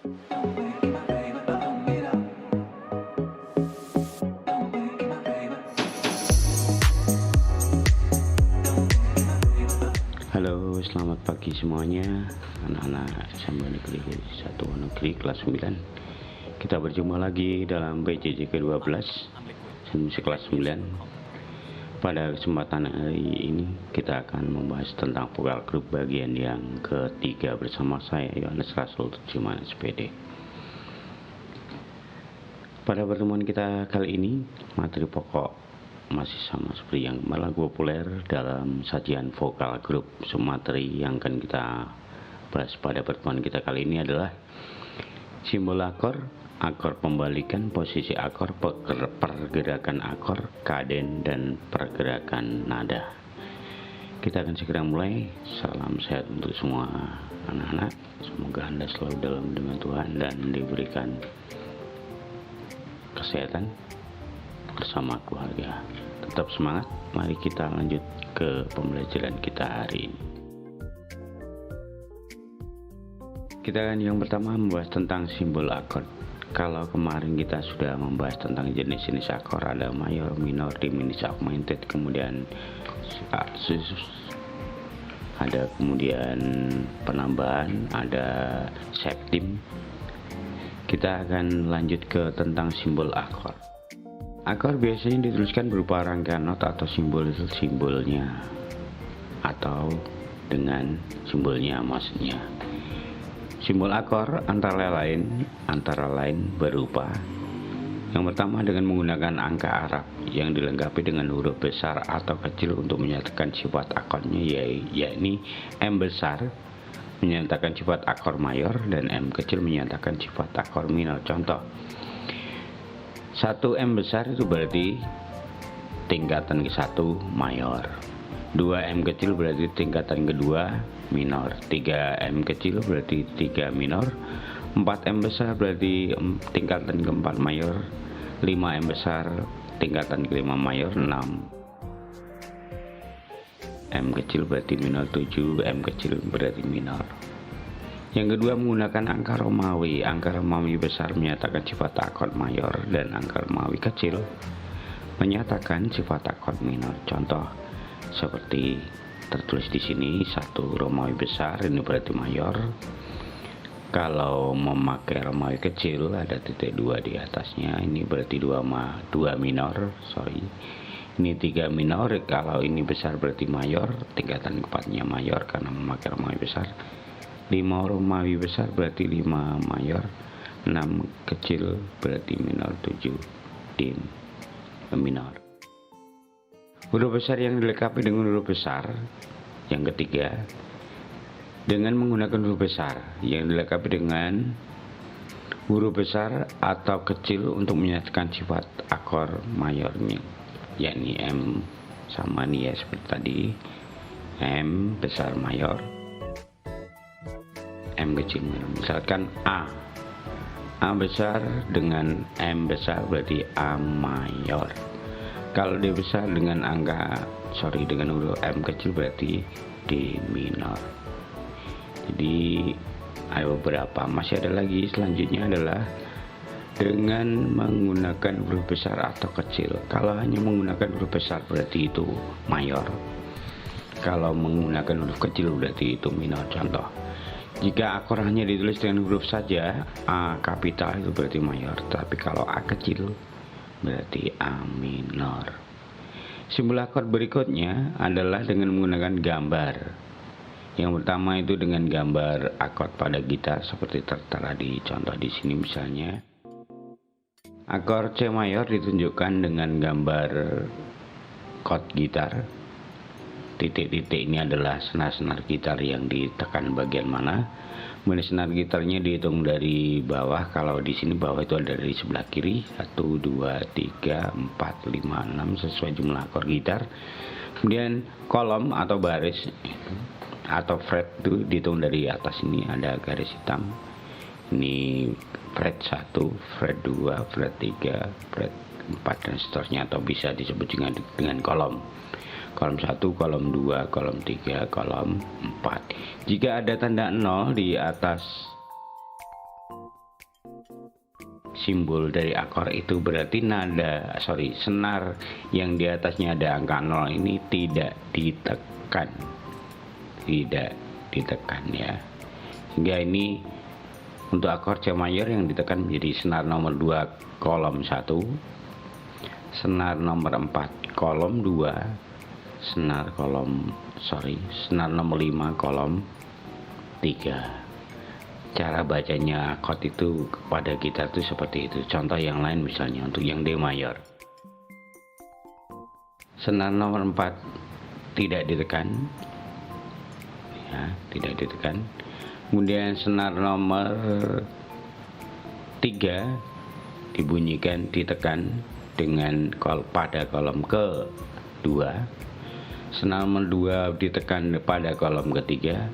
Halo, selamat pagi semuanya, anak-anak SMA Negeri 1 Negeri kelas 9. Kita berjumpa lagi dalam PJJ ke-12 Musik kelas 9. Pada kesempatan hari ini kita akan membahas tentang vokal grup bagian yang ketiga bersama saya Yohanes Rasul Tujuman SPD. Pada pertemuan kita kali ini, materi pokok masih sama seperti yang lagu populer dalam sajian vokal grup. Materi yang akan kita bahas pada pertemuan kita kali ini adalah simbol akor, akor pembalikan, posisi akor, pergerakan akor, kaden, dan pergerakan nada. Kita akan segera mulai. Salam sehat untuk semua anak-anak. Semoga Anda selalu dalam lindungan Tuhan dan diberikan kesehatan bersama keluarga. Tetap semangat, mari kita lanjut ke pembelajaran kita hari ini. Kita akan yang pertama membahas tentang simbol akord. Kalau kemarin kita sudah membahas tentang jenis-jenis akor, ada mayor, minor, diminished, augmented, kemudian sus, ada kemudian penambahan, ada septim. Kita akan lanjut ke tentang simbol akor. Akor biasanya dituliskan berupa rangkaian not atau simbolnya atau dengan simbolnya maksudnya. Simbol akor antara lain berupa yang pertama dengan menggunakan angka Arab yang dilengkapi dengan huruf besar atau kecil untuk menyatakan sifat akornya, yakni M besar menyatakan sifat akor mayor dan M kecil menyatakan sifat akor minor. Contoh, 1 M besar itu berarti tingkatan ke-1 mayor, 2 M kecil berarti tingkatan kedua minor, 3 M kecil berarti 3 minor, 4 M besar berarti tingkatan ke-4 mayor, 5 M besar tingkatan ke-5 mayor, 6 M kecil berarti minor, 7 M kecil berarti minor. Yang kedua menggunakan angka Romawi. Angka Romawi besar menyatakan sifat akord mayor dan angka Romawi kecil menyatakan sifat akord minor. Contoh seperti tertulis di sini, 1 Romawi besar ini berarti mayor. Kalau memakai Romawi kecil ada titik 2 di atasnya, ini berarti 2 minor. Ini 3 minor. Kalau ini besar berarti mayor, tingkatan ke-4-nya mayor karena memakai Romawi besar. 5 Romawi besar berarti 5 mayor, 6 kecil berarti minor, 7 di minor. Huruf besar yang dilengkapi dengan huruf besar yang ketiga dengan menggunakan huruf besar yang dilengkapi dengan huruf besar atau kecil untuk menyatakan sifat akor mayornya, yakni M sama nih ya seperti tadi, M besar mayor, M kecil minor. Misalkan A besar dengan M besar berarti A mayor. Kalau D besar dengan dengan huruf M kecil berarti D minor. Jadi ada beberapa, masih ada lagi. Selanjutnya adalah dengan menggunakan huruf besar atau kecil. Kalau hanya menggunakan huruf besar berarti itu mayor. Kalau menggunakan huruf kecil berarti itu minor. Contoh, jika akor hanya ditulis dengan huruf saja, A kapital itu berarti mayor, tapi kalau A kecil berarti A minor. Simbol akor berikutnya adalah dengan menggunakan gambar. Yang pertama itu dengan gambar akor pada gitar seperti tertera di contoh di sini. Misalnya akor C mayor ditunjukkan dengan gambar chord gitar. Titik-titik ini adalah senar-senar gitar yang ditekan bagian mana. Kemudian senar gitarnya dihitung dari bawah. Kalau di sini bawah itu ada dari sebelah kiri, 1, 2, 3, 4, 5, 6 sesuai jumlah akor gitar. Kemudian kolom atau baris atau fret itu dihitung dari atas. Ini ada garis hitam. Ini fret 1, fret 2, fret 3, fret 4 dan seterusnya, atau bisa disebut dengan kolom. Kolom 1, kolom 2, kolom 3, kolom 4. Jika ada tanda 0 di atas simbol dari akor itu berarti senar yang di atasnya ada angka 0 ini tidak ditekan ya, sehingga ini untuk akor C mayor yang ditekan menjadi senar nomor 2 kolom 1, senar nomor 4 kolom 2, senar nomor 5 kolom 3. Cara bacanya akord itu kepada gitar itu seperti itu. Contoh yang lain misalnya untuk yang D mayor, senar nomor 4 tidak ditekan ya, kemudian senar nomor 3 ditekan dengan pada kolom ke-2, senar nomor 2 ditekan pada kolom ketiga,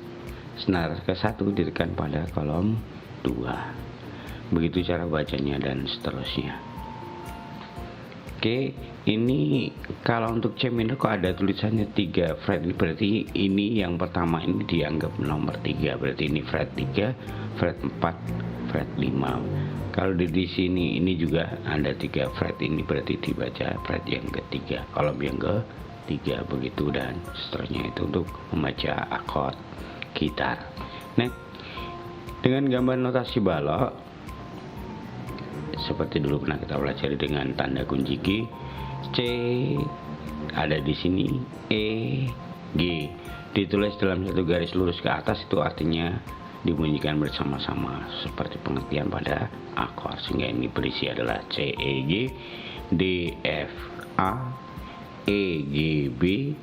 senar ke-1 ditekan pada kolom 2. Begitu cara bacanya dan seterusnya. Oke, ini kalau untuk C minor kok ada tulisannya 3 fret, ini berarti ini yang pertama ini dianggap nomor 3, berarti ini fret 3, fret 4, fret 5. Kalau di sini ini juga ada 3 fret, ini berarti dibaca fret yang ketiga, kolom yang ketiga, begitu dan seterusnya. Itu untuk membaca akord gitar. Nah, dengan gambar notasi balok seperti dulu pernah kita pelajari dengan tanda kunci G, C ada di sini, E, G ditulis dalam satu garis lurus ke atas, itu artinya dibunyikan bersama-sama seperti pengertian pada akor, sehingga ini berisi adalah C, E, G, D, F, A, E, G, B,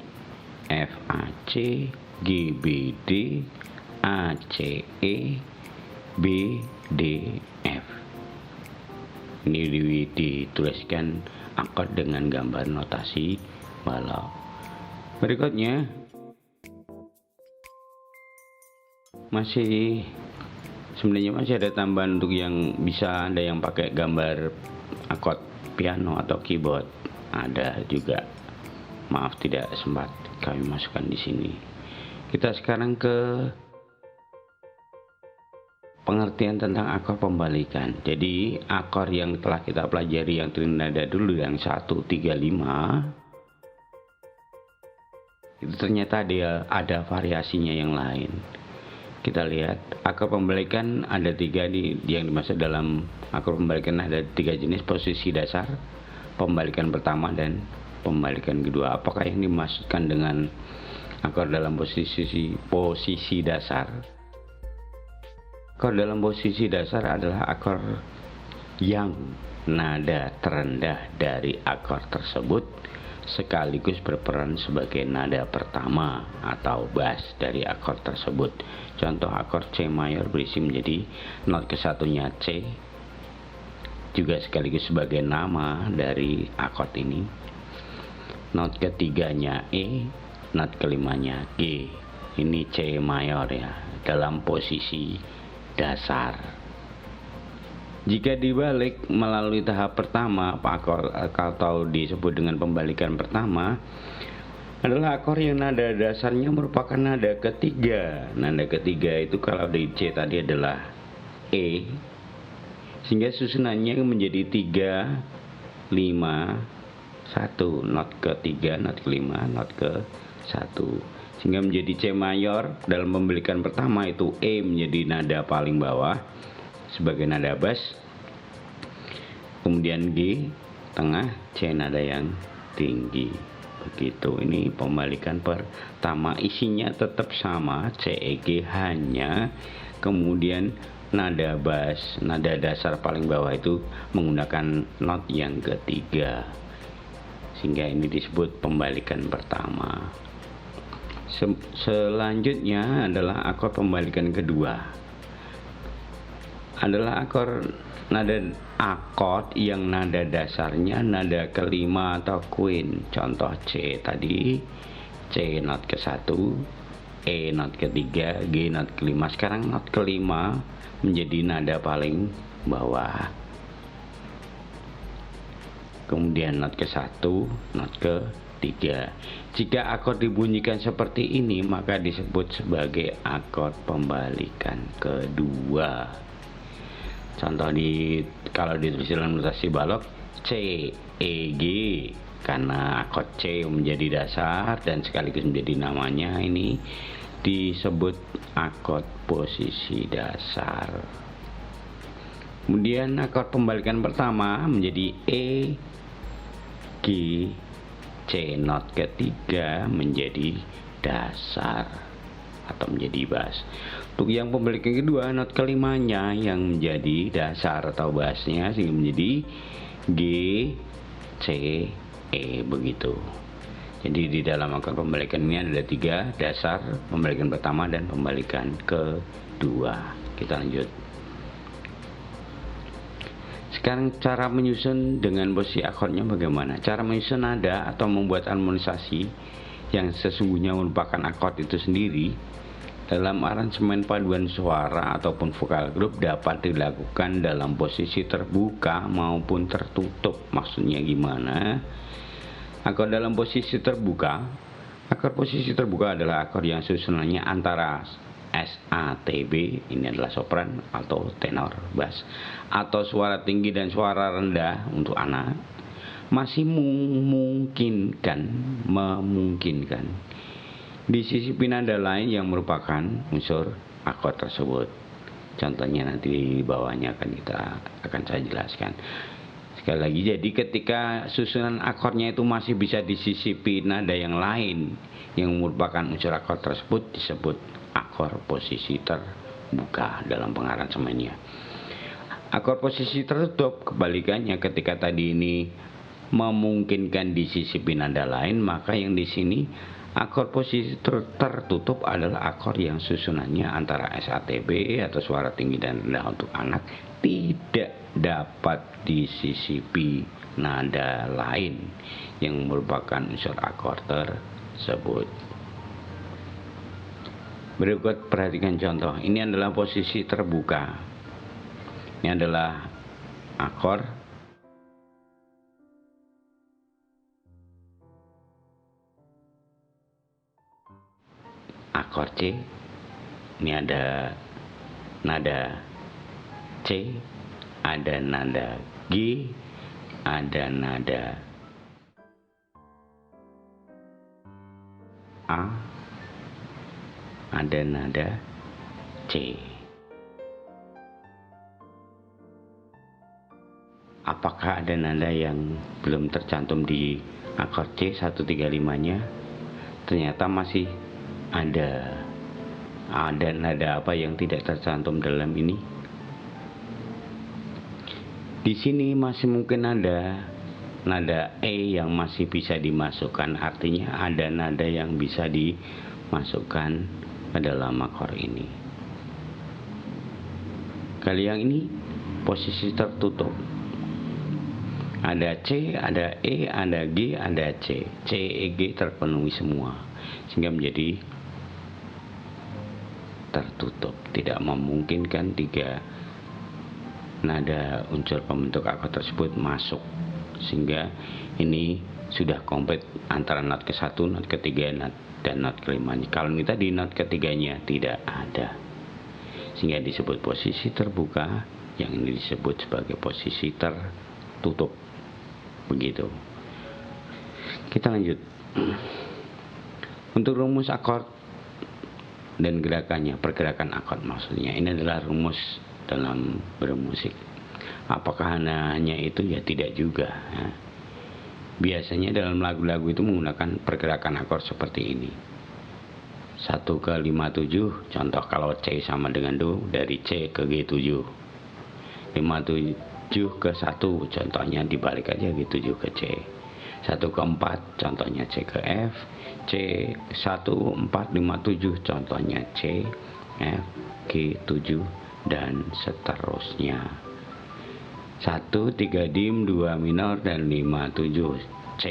F, A, C, G, B, D, A, C, E, B, D, F. Ini dituliskan akord dengan gambar notasi balok. Berikutnya sebenarnya masih ada tambahan untuk yang bisa Anda yang pakai gambar akord piano atau keyboard, ada juga. Maaf tidak sempat kami masukkan di sini. Kita sekarang ke pengertian tentang akor pembalikan. Jadi akor yang telah kita pelajari yang trinada dulu yang 1, 3, 5 itu ternyata ada variasinya yang lain. Kita lihat akor pembalikan ada 3 yang dimaksud dalam akor pembalikan, ada 3 jenis: posisi dasar, pembalikan pertama, dan pembalikan kedua. Apakah yang dimaksudkan dengan akor dalam posisi dasar? Akor dalam posisi dasar adalah akor yang nada terendah dari akor tersebut sekaligus berperan sebagai nada pertama atau bass dari akor tersebut. Contoh akor C mayor berisi menjadi not ke-1-nya C, juga sekaligus sebagai nama dari akor ini. Not ke-3-nya E, not ke-5-nya G. Ini C mayor ya, dalam posisi dasar. Jika dibalik melalui tahap pertama, akor atau disebut dengan pembalikan pertama, adalah akor yang nada dasarnya merupakan nada ketiga. Nada ketiga itu kalau di C tadi adalah E, sehingga susunannya menjadi 3, 5, 1, not ke-3, not ke-5, not ke-1, sehingga menjadi C mayor. Dalam pembalikan pertama itu E menjadi nada paling bawah sebagai nada bass, kemudian G tengah, C nada yang tinggi. Begitu. Ini pembalikan pertama, isinya tetap sama C, E, G, hanya kemudian nada bass, nada dasar paling bawah itu menggunakan not yang ketiga, sehingga ini disebut pembalikan pertama. Selanjutnya adalah akor pembalikan kedua, adalah akor yang nada dasarnya nada kelima atau queen. Contoh C tadi, C not ke-1, E not ke-3, G not ke-5. Sekarang not ke-5 menjadi nada paling bawah, kemudian not ke-1, not ke-3. Jika akor dibunyikan seperti ini, maka disebut sebagai akor pembalikan kedua. Contoh kalau ditulis dalam notasi balok C E G, karena akord C menjadi dasar dan sekaligus menjadi namanya, ini disebut akord posisi dasar. Kemudian akord pembalikan pertama menjadi E G, C not ketiga menjadi dasar atau menjadi bass. Untuk yang pembalikan kedua, not kelimanya yang menjadi dasar atau bassnya sehingga menjadi G, C, E, begitu. Jadi di dalam akord pembalikan ini ada 3, dasar, pembalikan pertama, dan pembalikan kedua. Kita lanjut. Sekarang cara menyusun dengan posisi akordnya bagaimana? Cara menyusun nada atau membuat harmonisasi yang sesungguhnya merupakan akord itu sendiri dalam aransemen paduan suara ataupun vokal grup dapat dilakukan dalam posisi terbuka maupun tertutup. Maksudnya gimana? Akord dalam posisi terbuka. Akord posisi terbuka adalah akord yang susunannya antara SATB, ini adalah sopran atau tenor, bass, atau suara tinggi dan suara rendah untuk anak, masih memungkinkan disisipi nada lain yang merupakan unsur akord tersebut. Contohnya nanti di bawahnya akan saya jelaskan. Sekali lagi, jadi ketika susunan akordnya itu masih bisa disisipi nada yang lain yang merupakan unsur akord tersebut disebut akord posisi terbuka dalam pengaransemennya. Akord posisi tertutup kebalikannya, ketika tadi ini memungkinkan disisipi nada lain, maka yang di sini akord posisi tertutup adalah akord yang susunannya antara SATB atau suara tinggi dan rendah untuk anak tidak dapat disisipi nada lain yang merupakan unsur akord tersebut. Berikut perhatikan contoh. Ini adalah posisi terbuka. Ini adalah akord C. Ini ada nada C, ada nada G, ada nada A, ada nada C. Apakah ada nada yang belum tercantum di akord C 135-nya? Ternyata masih ada nada apa yang tidak tercantum dalam ini? Di sini masih mungkin ada nada E yang masih bisa dimasukkan, artinya ada nada yang bisa dimasukkan ke dalam akord ini. Kali yang ini posisi tertutup. Ada C, ada E, ada G, ada C. C, E, G terpenuhi semua sehingga menjadi tertutup, tidak memungkinkan 3 nada unsur pembentuk akord tersebut masuk, sehingga ini sudah komplit antara not ke-1, not ke-3, dan not ke-5. Kalau kita di not ke-3-nya tidak ada, sehingga disebut posisi terbuka, yang ini disebut sebagai posisi tertutup. Begitu. Kita lanjut. Untuk rumus akord dan gerakannya, pergerakan akord maksudnya, ini adalah rumus dalam bermusik. Apakah hanya itu? Ya tidak juga ya. Biasanya dalam lagu-lagu itu menggunakan pergerakan akord seperti ini. 1 ke 57, contoh kalau C sama dengan Do, dari C ke G7. 57 ke 1, contohnya dibalik aja G7 ke C. 1 ke 4, contohnya C ke F. C 1 4 5 7, contohnya C, F, G7, dan seterusnya. 1 3 dim, 2 minor, dan 5 7, C,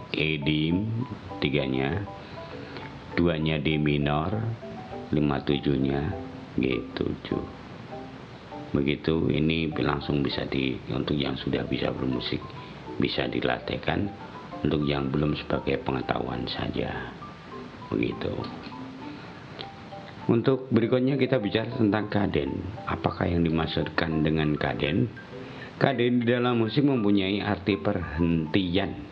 E dim 3-nya, 2-nya D minor, 5 7-nya G7. Begitu. Ini langsung bisa untuk yang sudah bisa bermusik bisa dilatihkan, untuk yang belum sebagai pengetahuan saja. Begitu. Untuk berikutnya kita bicara tentang kaden. Apakah yang dimaksudkan dengan kaden? Kaden di dalam musik mempunyai arti perhentian.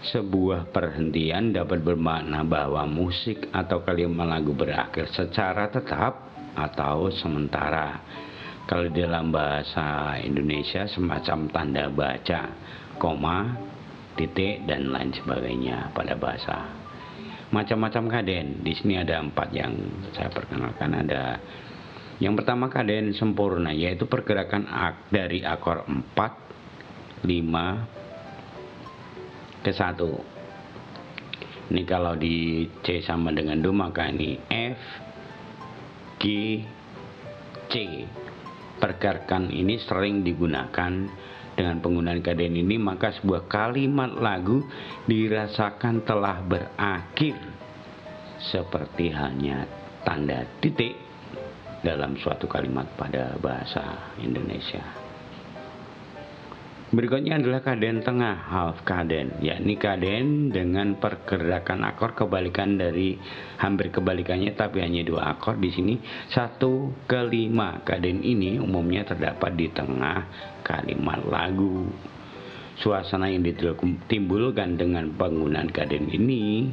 Sebuah perhentian dapat bermakna bahwa musik atau kalimat lagu berakhir secara tetap atau sementara. Kalau dalam bahasa Indonesia semacam tanda baca, koma, titik, dan lain sebagainya pada bahasa. Macam-macam kaden. Di sini ada 4 yang saya perkenalkan. Ada yang pertama kaden sempurna, yaitu pergerakan dari akor 4, 5 ke 1. Ini kalau di C sama dengan Do, maka ini F, G, C. Pergerakan ini sering digunakan. Dengan penggunaan kaden ini, maka sebuah kalimat lagu dirasakan telah berakhir, seperti halnya tanda titik dalam suatu kalimat pada bahasa Indonesia. Berikutnya adalah kaden tengah, half kaden, yakni kaden dengan pergerakan akor kebalikan dari hampir kebalikannya, tapi hanya 2 akor di sini, 1 ke 5. Kaden ini umumnya terdapat di tengah kalimat lagu. Suasana yang ditimbulkan dengan penggunaan kaden ini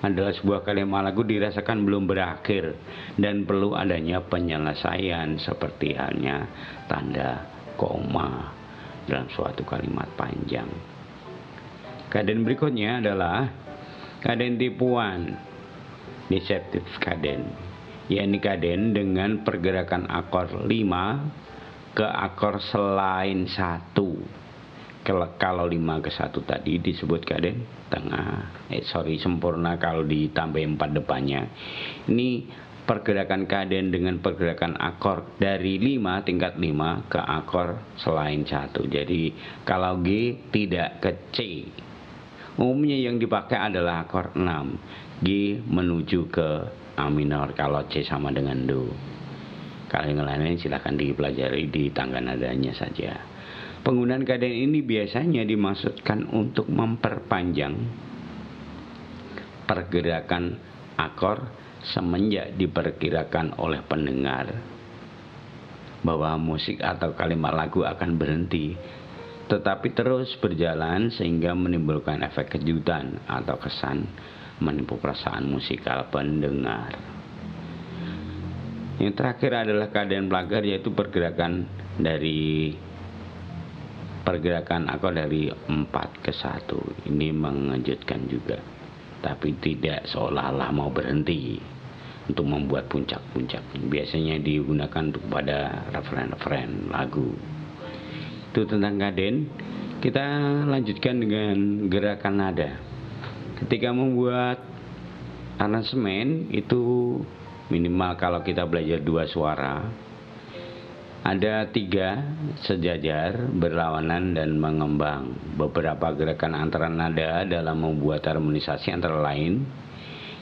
adalah sebuah kalimat lagu dirasakan belum berakhir dan perlu adanya penyelesaian, seperti halnya tanda koma dalam suatu kalimat panjang. Kaden berikutnya adalah kaden tipuan, deceptive kaden, yakni kaden dengan pergerakan akor 5 ke akor selain 1. Kalau 5 ke 1 tadi disebut kaden tengah, sempurna kalau ditambah 4 depannya. Ini pergerakan kaden dengan pergerakan akor dari 5, tingkat 5 ke akor selain 1. Jadi kalau G tidak ke C. Umumnya yang dipakai adalah akor 6. G menuju ke A minor kalau C sama dengan Do. Kalau yang lain silahkan dipelajari di tangga nadanya saja. Penggunaan kaden ini biasanya dimaksudkan untuk memperpanjang pergerakan akor semenjak diperkirakan oleh pendengar bahwa musik atau kalimat lagu akan berhenti, tetapi terus berjalan sehingga menimbulkan efek kejutan atau kesan menipu perasaan musikal pendengar. Yang terakhir adalah kaden plagar, yaitu pergerakan akor dari 4 ke 1. Ini mengejutkan juga, tapi tidak seolah-olah mau berhenti untuk membuat puncak-puncak. Biasanya digunakan untuk pada referen-referen lagu. Itu tentang kaden. Kita lanjutkan dengan gerakan nada. Ketika membuat aransemen itu minimal kalau kita belajar 2 suara, ada 3 sejajar, berlawanan, dan mengembang. Beberapa gerakan antara nada dalam membuat harmonisasi antara lain.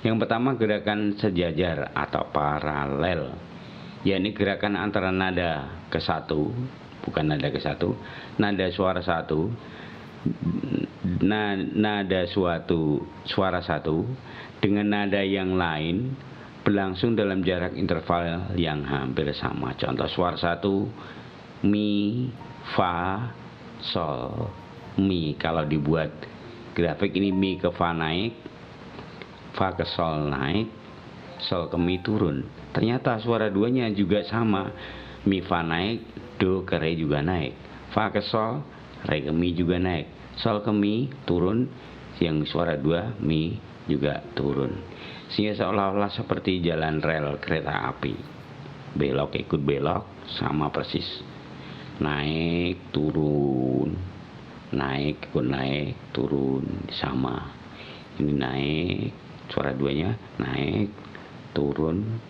Yang pertama gerakan sejajar atau paralel, yakni gerakan antara nada ke 1, bukan nada ke 1, nada suara 1, nada suara 1 dengan nada yang lain berlangsung dalam jarak interval yang hampir sama. Contoh suara 1, mi, fa, sol, mi. Kalau dibuat grafik ini mi ke fa naik, fa ke sol naik, sol ke mi turun. Ternyata suara 2-nya juga sama. Mi fa naik, do ke re juga naik. Fa ke sol, re ke mi juga naik. Sol ke mi turun, yang suara 2 mi juga turun. Sehingga seolah-olah seperti jalan rel kereta api. Belok ikut belok, sama persis. Naik, turun, naik ikut naik, turun, sama. Ini naik, suara 2-nya naik, turun,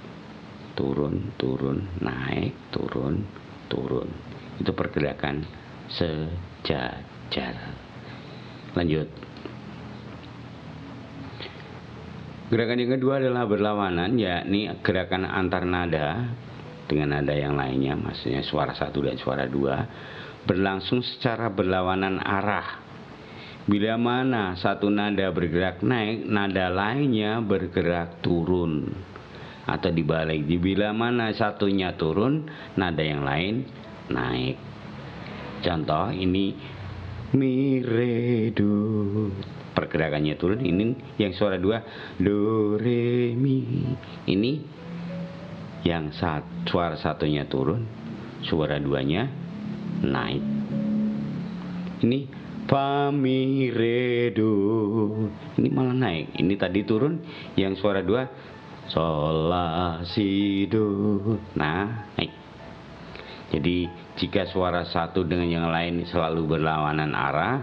turun, turun, naik, turun, turun. Itu pergerakan sejajar. Lanjut. Gerakan yang kedua adalah berlawanan, yakni gerakan antar nada dengan nada yang lainnya, maksudnya suara 1 dan suara 2, berlangsung secara berlawanan arah. Bila mana satu nada bergerak naik, nada lainnya bergerak turun. atau dibalik. Bila mana satunya turun, nada yang lain naik. Contoh ini mi re do, pergerakannya turun. Ini yang suara 2 do re mi. Ini yang suara satunya turun, suara 2-nya naik. Ini fa mi re do, ini malah naik. Ini tadi turun, yang suara 2 sol la si do, nah naik. Jadi jika suara satu dengan yang lain selalu berlawanan arah,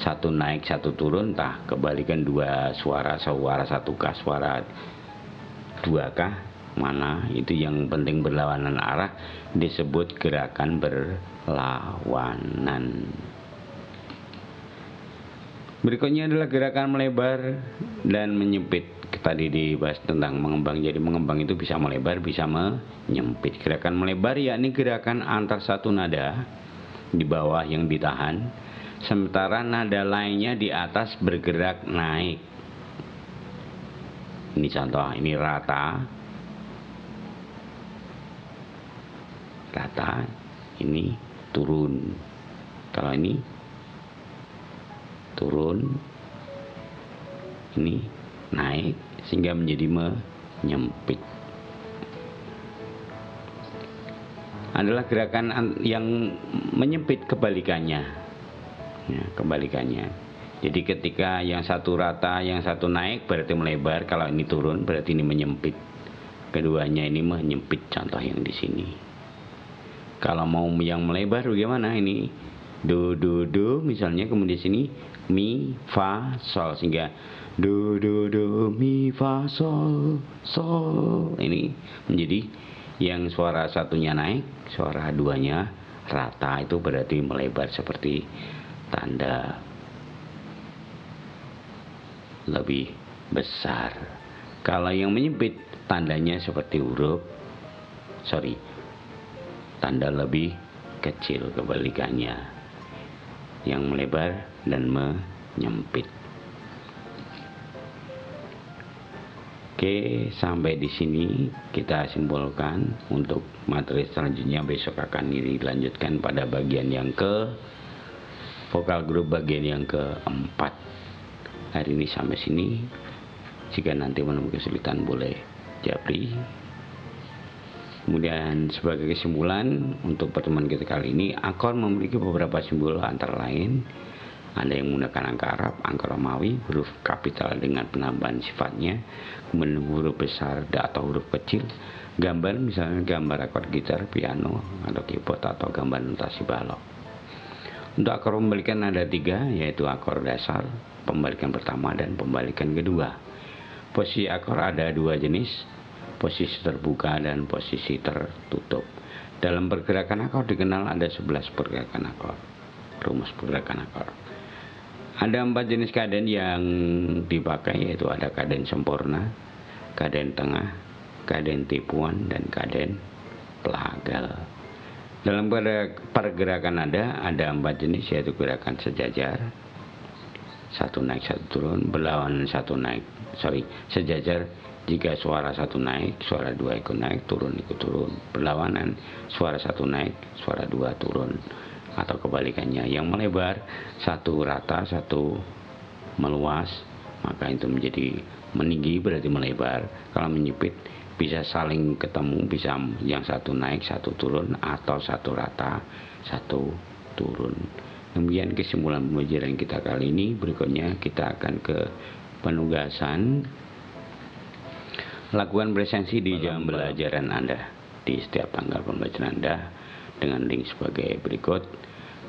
satu naik satu turun, kebalikan dua suara satu kah, suara 2 kah, mana itu yang penting berlawanan arah, disebut gerakan berlawanan. Berikutnya adalah gerakan melebar dan menyempit. Tadi dibahas tentang mengembang. Jadi mengembang itu bisa melebar, bisa menyempit. Gerakan melebar yakni gerakan antar satu nada di bawah yang ditahan, sementara nada lainnya di atas bergerak naik. Ini contoh, ini rata, ini turun. Kalau ini turun, ini naik, sehingga menjadi menyempit. Adalah gerakan yang menyempit kebalikannya. Ya, kebalikannya. Jadi ketika yang satu rata, yang satu naik berarti melebar. Kalau ini turun berarti ini menyempit. Keduanya ini menyempit, contoh yang di sini. Kalau mau yang melebar bagaimana? Ini do do do misalnya, kemudian sini mi fa sol, sehingga do do do mi fa sol sol. Ini menjadi yang suara satunya naik, suara 2-nya rata, itu berarti melebar seperti tanda lebih besar. Kalau yang menyempit tandanya seperti tanda lebih kecil, kebalikannya, yang melebar dan menyempit. Oke, sampai di sini kita simpulkan. Untuk materi selanjutnya besok akan dilanjutkan pada bagian yang vokal grup bagian yang keempat. Hari ini sampai sini. Jika nanti menemukan kesulitan boleh japri. Kemudian sebagai kesimpulan untuk pertemuan kita kali ini, akor memiliki beberapa simbol antara lain ada yang menggunakan angka Arab, angka Romawi, huruf kapital dengan penambahan sifatnya, kemudian huruf besar atau huruf kecil, gambar misalnya gambar akor gitar, piano, atau keyboard, atau gambar notasi balok. Untuk akor pembalikan ada 3, yaitu akor dasar, pembalikan pertama, dan pembalikan kedua. Posisi akor ada 2 jenis, posisi terbuka dan posisi tertutup. Dalam pergerakan akor dikenal ada 11 pergerakan akor. Rumus pergerakan akor. Ada 4 jenis kaden yang dipakai, yaitu ada kaden sempurna, kaden tengah, kaden tipuan, dan kaden pelagal. Dalam pergerakan nada ada 4 jenis, yaitu gerakan sejajar, satu naik satu turun, berlawanan sejajar jika suara satu naik, suara 2 ikut naik, turun ikut turun. Berlawanan, suara satu naik, suara 2 turun, atau kebalikannya. Yang melebar, satu rata, satu meluas, maka itu menjadi meninggi, berarti melebar. Kalau menyempit bisa saling ketemu, bisa yang satu naik satu turun, atau satu rata satu turun. Kemudian kesimpulan pembelajaran kita kali ini. Berikutnya kita akan ke penugasan. Lakukan presensi di jam pembelajaran Anda di setiap tanggal pembelajaran Anda dengan link sebagai berikut: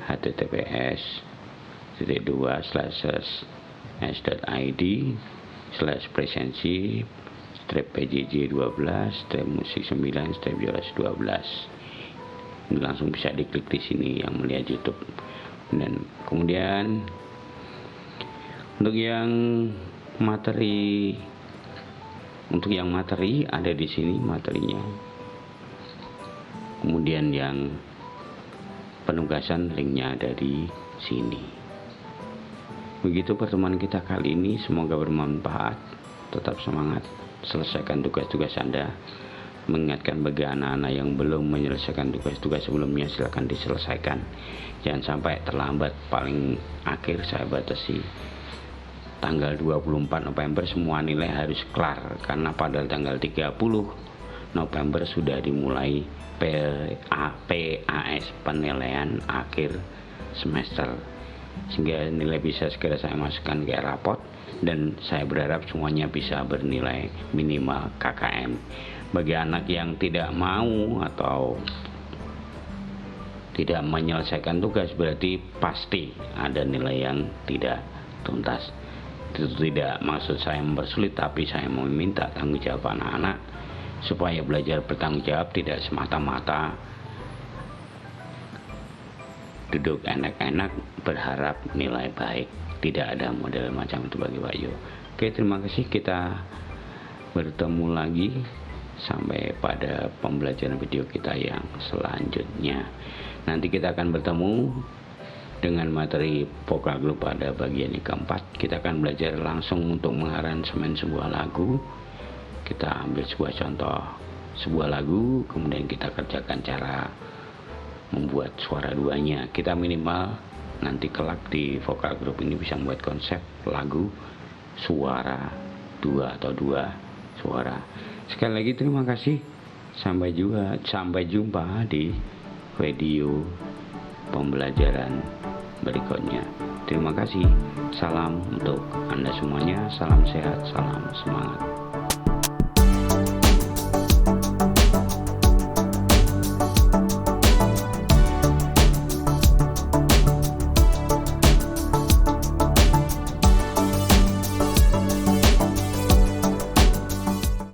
https://id/presensi/pjj12/musik 9/12. Ini langsung bisa diklik di sini yang melihat YouTube. Dan kemudian untuk yang materi ada di sini materinya. Kemudian yang penugasan linknya ada di sini. Begitu pertemuan kita kali ini, semoga bermanfaat. Tetap semangat. selesaikan tugas-tugas Anda. Mengingatkan bagi anak-anak yang belum menyelesaikan tugas-tugas sebelumnya, silakan diselesaikan, jangan sampai terlambat. Paling akhir saya batasi tanggal 24 November semua nilai harus kelar, karena pada tanggal 30 November sudah dimulai PAS, penilaian akhir semester, sehingga nilai bisa segera saya masukkan ke rapot, dan saya berharap semuanya bisa bernilai minimal KKM. Bagi anak yang tidak mau atau tidak menyelesaikan tugas, berarti pasti ada nilai yang tidak tuntas. Itu tidak maksud saya mempersulit, tapi saya mau meminta tanggung jawab anak-anak supaya belajar bertanggung jawab, tidak semata-mata duduk enak-enak berharap nilai baik. Tidak ada model macam itu bagi Pak Yo. Oke, terima kasih, kita bertemu lagi sampai pada pembelajaran video kita yang selanjutnya. Nanti kita akan bertemu dengan materi vokal group pada bagian yang keempat. Kita akan belajar langsung untuk mengaransemen sebuah lagu. Kita ambil sebuah contoh sebuah lagu, kemudian kita kerjakan cara membuat suara duanya. Kita minimal nanti kelak di vokal group ini bisa membuat konsep lagu suara dua atau dua suara. Sekali lagi terima kasih. Sampai jumpa di video pembelajaran berikutnya. Terima kasih. Salam untuk Anda semuanya. Salam sehat, salam semangat.